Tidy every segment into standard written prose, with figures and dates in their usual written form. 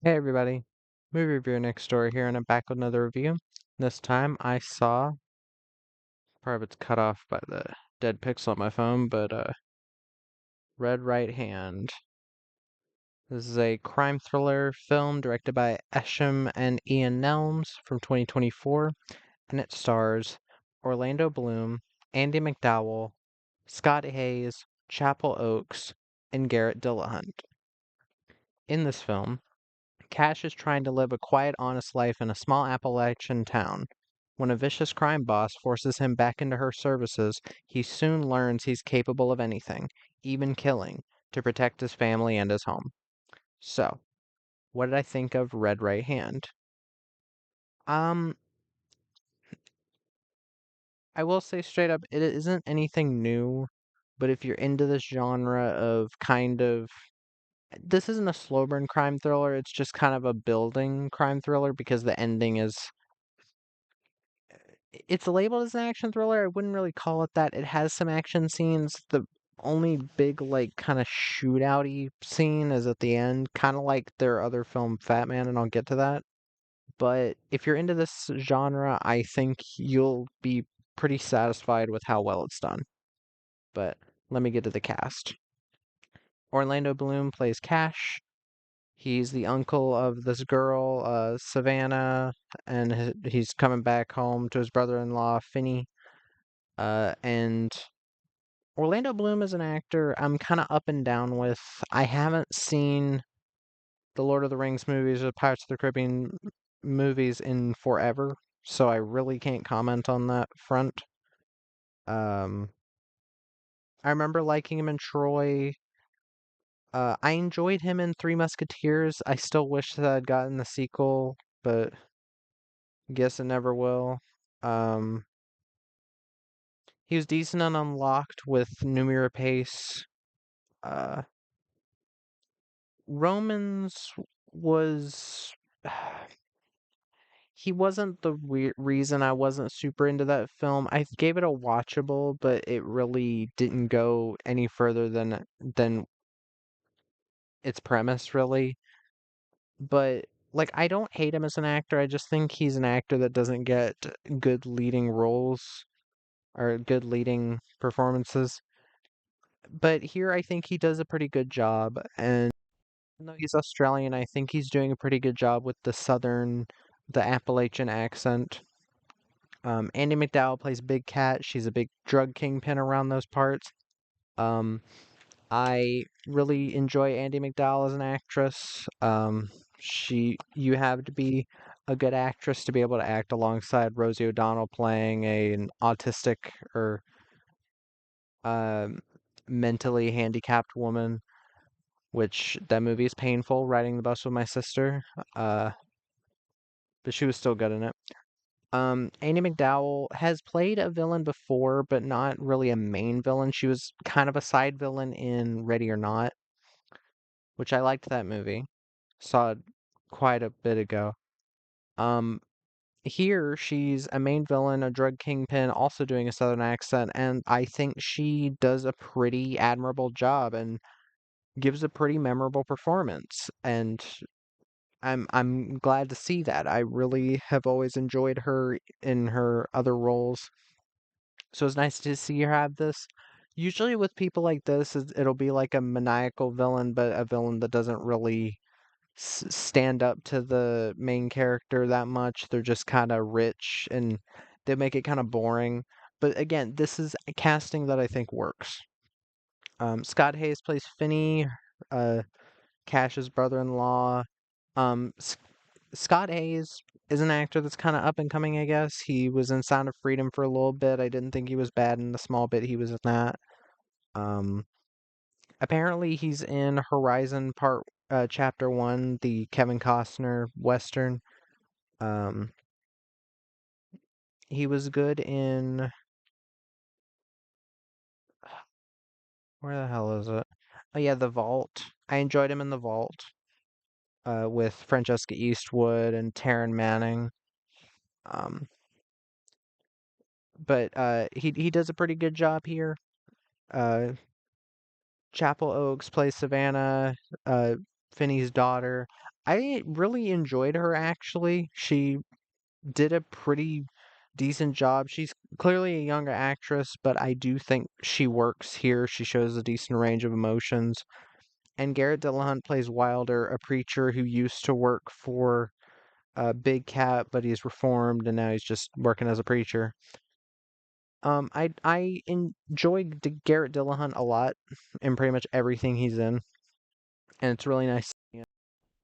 Hey everybody, movie reviewer next door here, and I'm back with another review. This time I saw, part of it's cut off by the dead pixel on my phone, but Red Right Hand. This is a crime thriller film directed by Esham and Ian Nelms from 2024, and it stars Orlando Bloom, Andy McDowell, Scott Hayes, Chapel Oakes, and Garrett Dillahunt. In this film, Cash is trying to live a quiet, honest life in a small Appalachian town. When a vicious crime boss forces him back into her services, he soon learns he's capable of anything, even killing, to protect his family and his home. So, what did I think of Red Right Hand? Um, I will say straight up, it isn't anything new, but if you're into this genre of this isn't a slow burn crime thriller, it's just kind of a building crime thriller because the ending is it's labeled as an action thriller. I wouldn't really call it that. It has some action scenes. The only big, like, kind of shootouty scene is at the end, kind of like their other film, Fat Man, and I'll get to that. But if you're into this genre, I think you'll be pretty satisfied with how well it's done. But let me get to the cast. Orlando Bloom plays Cash. He's the uncle of this girl, Savannah, and he's coming back home to his brother-in-law, Finney. And Orlando Bloom is an actor I'm kind of up and down with. I haven't seen the Lord of the Rings movies or Pirates of the Caribbean movies in forever, so I really can't comment on that front. Um, I remember liking him in Troy. I enjoyed him in Three Musketeers. I still wish that I'd gotten the sequel, but guess it never will. Um, he was decent on Unlocked with Numira Pace. Uh, Romans was he wasn't the reason I wasn't super into that film. I gave it a watchable, but it really didn't go any further than its premise really. But like I don't hate him as an actor. I just think he's an actor that doesn't get good leading roles or good leading performances. But here I think he does a pretty good job, and even though he's Australian, I think he's doing a pretty good job with the Appalachian accent. Andy McDowell plays Big Cat. She's a big drug kingpin around those parts. Um, I really enjoy Andy McDowell as an actress. You have to be a good actress to be able to act alongside Rosie O'Donnell playing an autistic or um, mentally handicapped woman, which that movie is painful, riding the bus with my sister. Uh, but she was still good in it. Andie MacDowell has played a villain before, but not really a main villain. She was kind of a side villain in Ready or Not, which I liked that movie. Saw it quite a bit ago. Um, Here she's a main villain, a drug kingpin, also doing a southern accent, and I think she does a pretty admirable job and gives a pretty memorable performance. And I'm glad to see that. I really have always enjoyed her in her other roles. So it's nice to see her have this. Usually with people like this, it'll be like a maniacal villain, but a villain that doesn't really stand up to the main character that much. They're just kind of rich and they make it kind of boring. But again, this is a casting that I think works. Scott Hayes plays Finney, uh, Cash's brother-in-law. Um, S- Scott Hayes is an actor that's kind of up and coming, I guess. He was in Sound of Freedom for a little bit. I didn't think he was bad in the small bit he was in that. Um, Apparently he's in Horizon Chapter 1, the Kevin Costner Western. Um, he was good in where the hell is it? Oh yeah, The Vault. I enjoyed him in The Vault, with Francesca Eastwood and Taryn Manning. Um, but he does a pretty good job here. Uh, Chapel Oakes plays Savannah, uh, Finney's daughter. I really enjoyed her actually. She did a pretty decent job. She's clearly a younger actress, but I do think she works here. She shows a decent range of emotions. And Garrett Dillahunt plays Wilder, a preacher who used to work for Big Cat, but he's reformed and now he's just working as a preacher. I enjoyed Garrett Dillahunt a lot in pretty much everything he's in, and it's really nice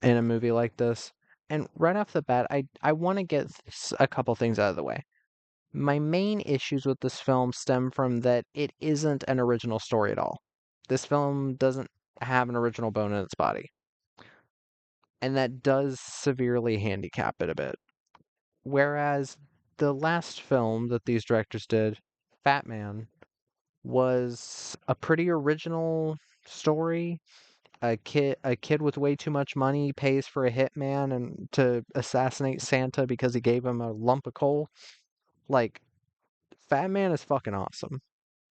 in a movie like this. And right off the bat, I want to get a couple things out of the way. My main issues with this film stem from that it isn't an original story at all. This film doesn't have an original bone in its body, and that does severely handicap it a bit. Whereas the last film that these directors did, Fat Man, was a pretty original story. A kid with way too much money pays for a hitman and to assassinate Santa because he gave him a lump of coal. Like, Fat Man is fucking awesome.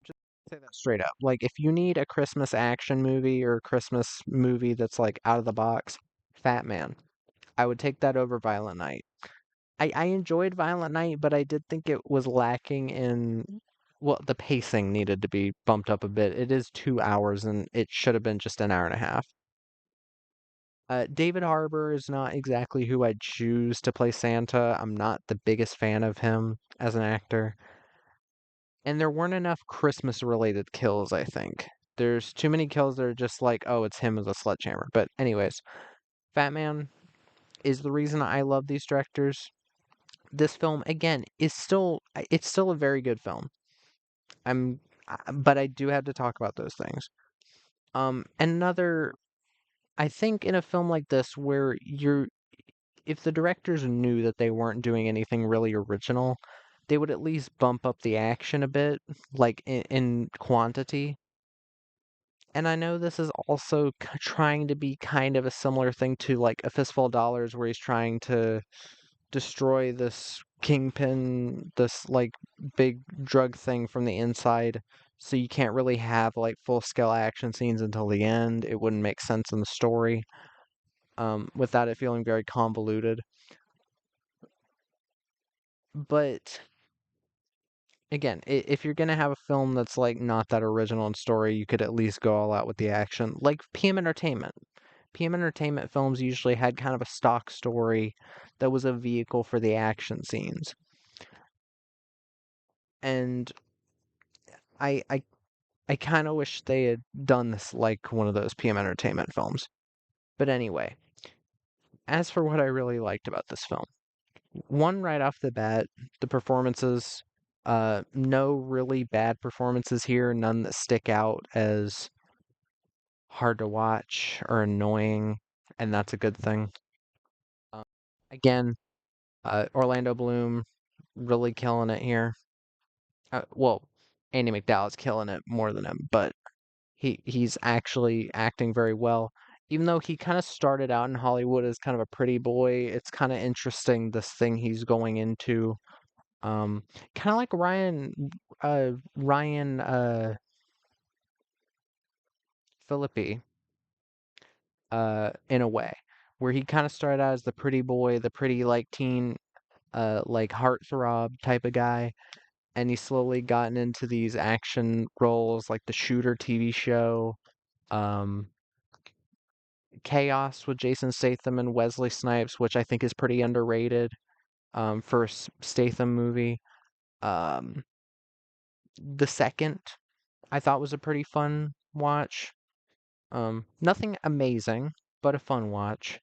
Just say that straight up. Like, if you need a Christmas action movie or a Christmas movie that's like out of the box, Fat Man. I would take that over Violent Night. I enjoyed Violent Night, but I did think it was lacking in, well, the pacing needed to be bumped up a bit. It is 2 hours and it should have been just an hour and a half. David Harbour is not exactly who I'd choose to play Santa. I'm not the biggest fan of him as an actor. And there weren't enough Christmas related kills, I think. There's too many kills that are just like, oh, it's him with a sledgehammer. But, anyways, Fat Man is the reason I love these directors. This film, again, is still, it's still a very good film. But I do have to talk about those things. Another, I think in a film like this where if the directors knew that they weren't doing anything really original, they would at least bump up the action a bit, like in quantity. And I know this is also trying to be kind of a similar thing to like A Fistful of Dollars, where he's trying to destroy this kingpin, this like big drug thing from the inside. So you can't really have like full scale action scenes until the end. It wouldn't make sense in the story, without it feeling very convoluted. But again, if you're gonna have a film that's like not that original in story, you could at least go all out with the action. Like PM Entertainment. PM Entertainment films usually had kind of a stock story that was a vehicle for the action scenes. And I I I kind of wish they had done this like one of those PM Entertainment films. But anyway, as for what I really liked about this film, one right off the bat, the performances, no really bad performances here, none that stick out as hard to watch or annoying, and that's a good thing. Um, Again, Orlando Bloom really killing it here. Well, Andy McDowell's killing it more than him, but he's actually acting very well. Even though he kind of started out in Hollywood as kind of a pretty boy, it's kind of interesting this thing he's going into. Um, Kind of like Ryan Phillippe, in a way, where he kind of started out as the pretty boy, the pretty like teen, like heartthrob type of guy, and he's slowly gotten into these action roles, like the Shooter TV show, um, Chaos with Jason Statham and Wesley Snipes, which I think is pretty underrated, for a Statham movie. Um, the second I thought was a pretty fun watch. Nothing amazing, but a fun watch.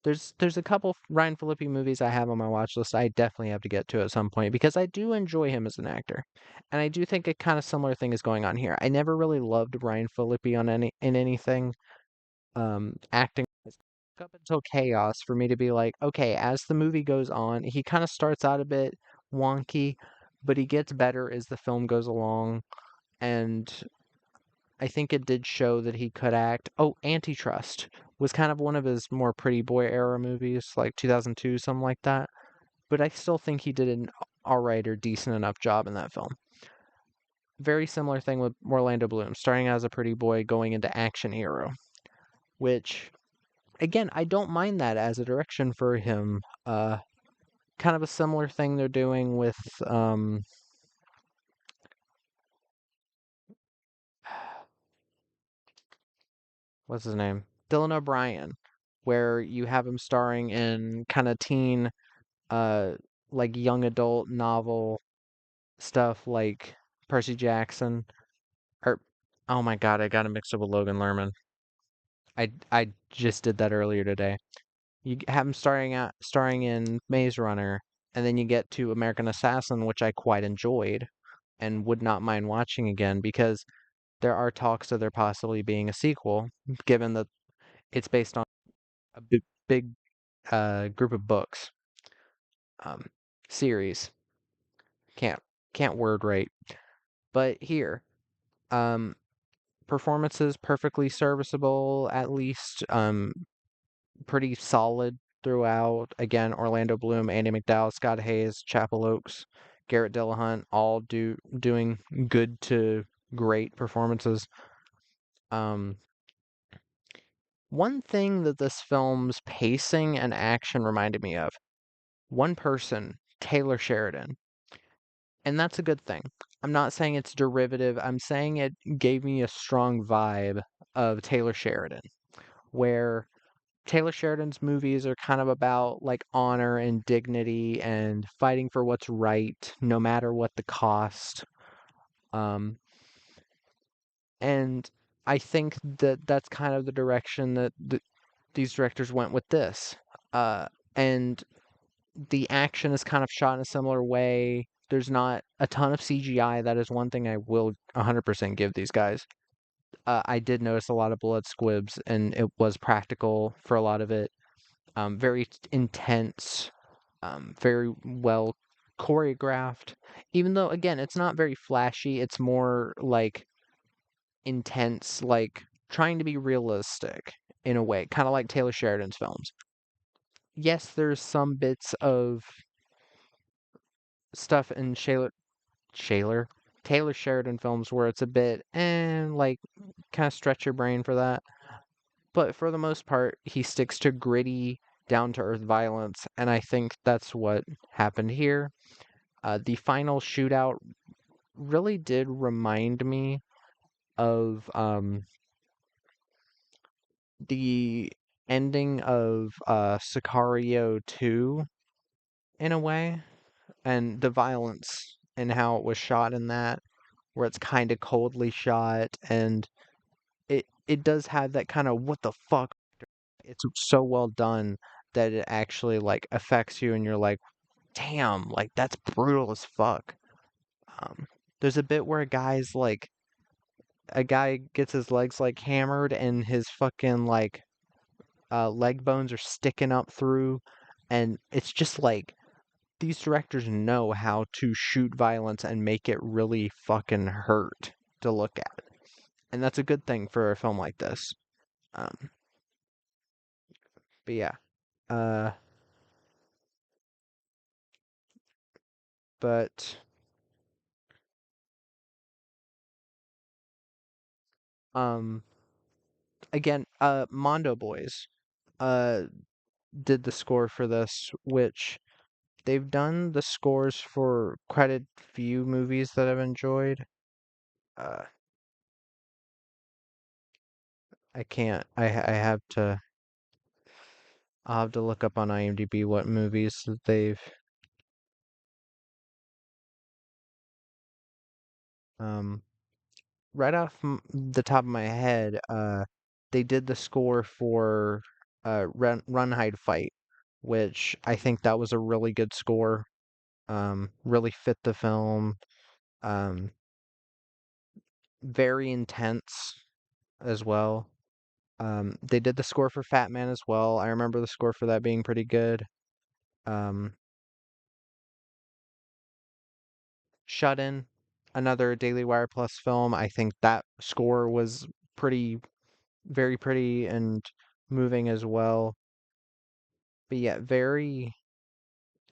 There's a couple Ryan Phillippe movies I have on my watch list I definitely have to get to at some point because I do enjoy him as an actor. And I do think a kind of similar thing is going on here. I never really loved Ryan Phillippe in anything, acting up until Chaos for me to be like, okay, as the movie goes on, he kind of starts out a bit wonky, but he gets better as the film goes along. And I think it did show that he could act. Oh, Antitrust was kind of one of his more pretty boy era movies, like 2002, something like that. But I still think he did an alright or decent enough job in that film. Very similar thing with Orlando Bloom, starting out as a pretty boy, going into action hero, which again, I don't mind that as a direction for him. Kind of a similar thing they're doing with what's his name? Dylan O'Brien, where you have him starring in kind of teen, uh, like young adult novel stuff like Percy Jackson. Or, oh my God, I got him mixed up with Logan Lerman. I just did that earlier today. You have him starring in Maze Runner, and then you get to American Assassin, which I quite enjoyed and would not mind watching again because there are talks of there possibly being a sequel, given that it's based on a big group of books, um, series. Can't can't word right, but here, um, performances perfectly serviceable, at least, pretty solid throughout. Again, Orlando Bloom, Andy McDowell, Scott Hayes, Chapel Oaks, Garrett Dillahunt, all doing good to great performances. Um, One thing that this film's pacing and action reminded me of, one person, Taylor Sheridan, and that's a good thing. I'm not saying it's derivative. I'm saying it gave me a strong vibe of Taylor Sheridan, where Taylor Sheridan's movies are kind of about like honor and dignity and fighting for what's right, no matter what the cost. Um, and I think that that's kind of the direction that these directors went with this. And the action is kind of shot in a similar way. There's not a ton of CGI. That is one thing I will 100% give these guys. I did notice a lot of blood squibs, and it was practical for a lot of it. Very intense, very well choreographed. Even though, again, it's not very flashy, it's more like intense, like trying to be realistic in a way, kind of like Taylor Sheridan's films. Yes, there's some bits of stuff in Shaler, Taylor Sheridan films where it's a bit, like kind of stretch your brain for that. But for the most part, he sticks to gritty, down to earth violence, and I think that's what happened here. The final shootout really did remind me of the ending of Sicario 2 in a way, and the violence and how it was shot in that, where it's kind of coldly shot, and it does have that kind of what the fuck. It's so well done that it actually like affects you, and you're like, damn, like that's brutal as fuck. Um, there's a bit where a guy gets his legs like hammered, and his fucking like leg bones are sticking up through, and it's just like these directors know how to shoot violence and make it really fucking hurt to look at, and that's a good thing for a film like this. Um, but yeah, uh, but um, again, Mondo Boys, uh, did the score for this, which they've done the scores for quite a few movies that I've enjoyed. Uh, I can't. I have to. I'll have to look up on IMDb what movies that they've um right off the top of my head. They did the score for Run Hide Fight, which I think that was a really good score. Really fit the film. Um, very intense as well. They did the score for Fat Man as well. I remember the score for that being pretty good. Um, Shut In, another Daily Wire Plus film. I think that score was pretty, very pretty and moving as well. But yeah,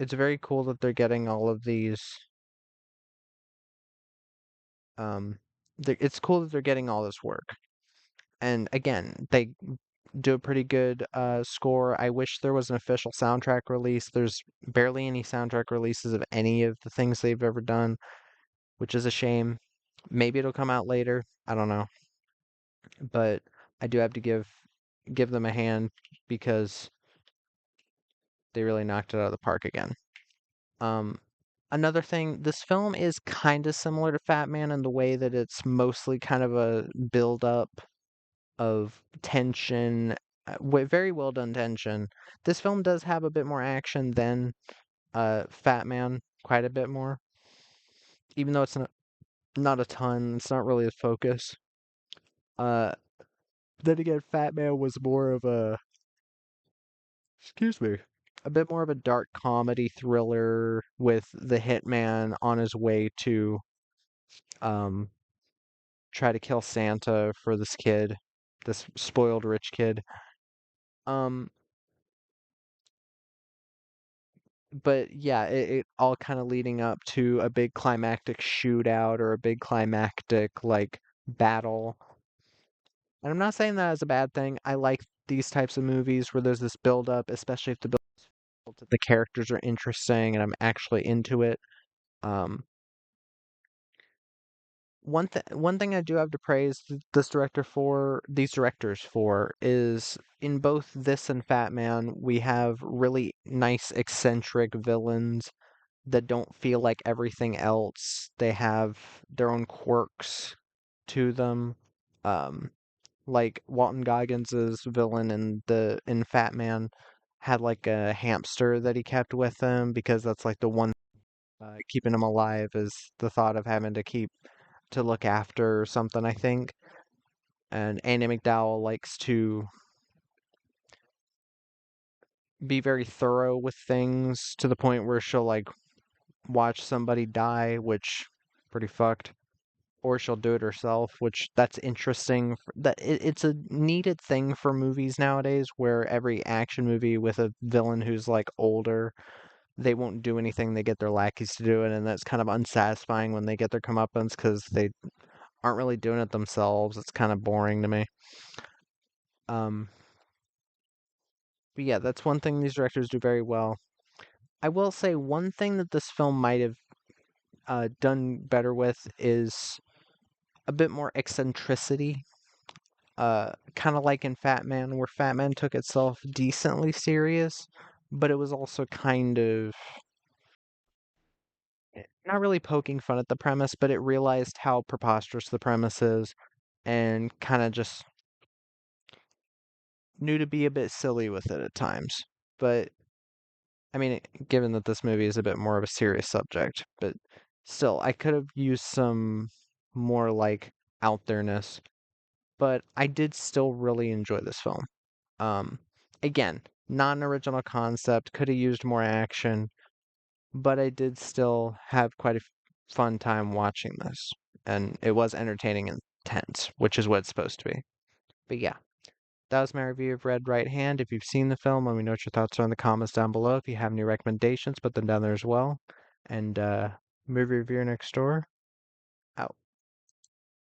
it's very cool that they're getting all of these. Um, it's cool that they're getting all this work. And again, do a pretty good score. I wish there was an official soundtrack release. There's barely any soundtrack releases of any of the things they've ever done, which is a shame. Maybe it'll come out later. I don't know. But I do have to give them a hand because they really knocked it out of the park again. Um, Another thing, this film is kind of similar to Fat Man in the way that it's mostly kind of a build up of tension, very well done tension. This film does have a bit more action than Fat Man, quite a bit more, even though it's not a ton. It's not really the focus. Uh, then again, Fat Man was more of a, excuse me, a bit more of a dark comedy thriller with the hitman on his way to um try to kill Santa for this kid, this spoiled rich kid. Um, but yeah, it all kind of leading up to a big climactic shootout or a big climactic like battle. And I'm not saying that as a bad thing. I like these types of movies where there's this build up, especially if the characters are interesting and I'm actually into it. Um, one thing I do have to praise this director for, these directors for, is in both this and Fat Man, we have really nice eccentric villains that don't feel like everything else. They have their own quirks to them. Um, like Walton Goggins's villain in Fat Man had like a hamster that he kept with him because that's like the one keeping him alive is the thought of having to look after something, I think. And Andy McDowell likes to be very thorough with things to the point where she'll like watch somebody die, which pretty fucked. Or she'll do it herself, which that's interesting. It's a needed thing for movies nowadays, where every action movie with a villain who's like older, they won't do anything. They get their lackeys to do it, and that's kind of unsatisfying when they get their comeuppance because they aren't really doing it themselves. It's kind of boring to me. Um, but yeah, that's one thing these directors do very well. I will say one thing that this film might have done better with is a bit more eccentricity. Kind of like in Fat Man, where Fat Man took itself decently serious, but it was also kind of not really poking fun at the premise, but it realized how preposterous the premise is and kind of just knew to be a bit silly with it at times. But I mean, given that this movie is a bit more of a serious subject, but still, I could have used some more like out there-ness, but I did still really enjoy this film. Um, Again, not an original concept, could have used more action, but I did still have quite a fun time watching this, and it was entertaining and tense, which is what it's supposed to be. But yeah, that was my review of Red Right Hand. If you've seen the film, let me know what your thoughts are in the comments down below. If you have any recommendations, put them down there as well. And movie reviewer next door, out.